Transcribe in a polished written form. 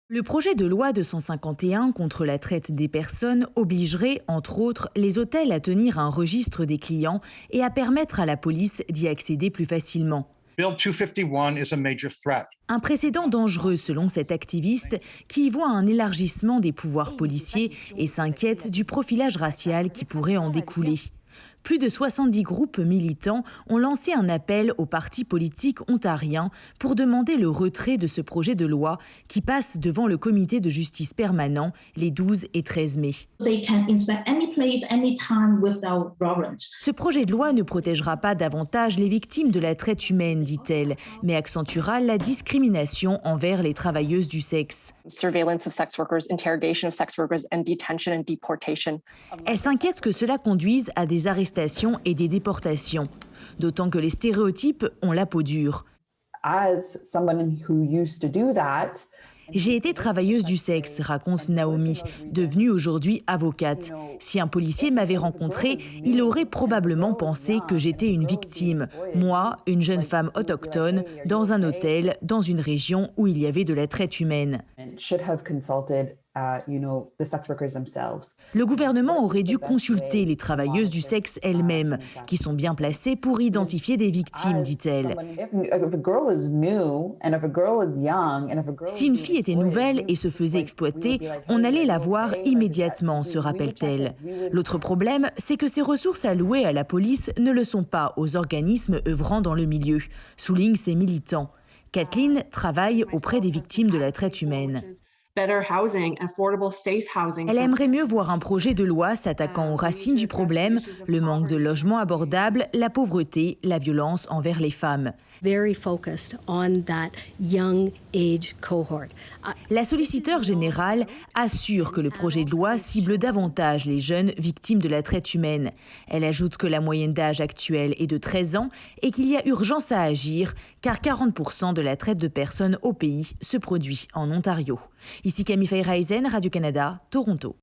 Le projet de loi 251 contre la traite des personnes obligerait, entre autres, les hôtels à tenir un registre des clients et à permettre à la police d'y accéder plus facilement. Bill 251 is a major threat. Un précédent dangereux selon cet activiste qui y voit un élargissement des pouvoirs policiers et s'inquiète du profilage racial qui pourrait en découler. Plus de 70 groupes militants ont lancé un appel aux partis politiques ontariens pour demander le retrait de ce projet de loi qui passe devant le comité de justice permanent les 12 et 13 mai. Ce projet de loi ne protégera pas davantage les victimes de la traite humaine, dit-elle, mais accentuera la discrimination envers les travailleuses du sexe. Elle s'inquiète que cela conduise à des arrestations et des déportations, d'autant que les stéréotypes ont la peau dure. J'ai été travailleuse du sexe, raconte Naomi, devenue aujourd'hui avocate. Si un policier m'avait rencontrée, il aurait probablement pensé que j'étais une victime. Moi, une jeune femme autochtone, dans un hôtel, dans une région où il y avait de la traite humaine. Le gouvernement aurait dû consulter les travailleuses du sexe elles-mêmes, qui sont bien placées pour identifier des victimes, dit-elle. Si une fille était nouvelle et se faisait exploiter, on allait la voir immédiatement, se rappelle-t-elle. L'autre problème, c'est que ces ressources allouées à la police ne le sont pas aux organismes œuvrant dans le milieu, soulignent ces militants. Kathleen travaille auprès des victimes de la traite humaine. Elle aimerait mieux voir un projet de loi s'attaquant aux racines du problème, le manque de logements abordables, la pauvreté, la violence envers les femmes. La solliciteur générale assure que le projet de loi cible davantage les jeunes victimes de la traite humaine. Elle ajoute que la moyenne d'âge actuelle est de 13 ans et qu'il y a urgence à agir car 40% de la traite de personnes au pays se produit en Ontario. Ici Camille Feyerheisen, Radio-Canada, Toronto.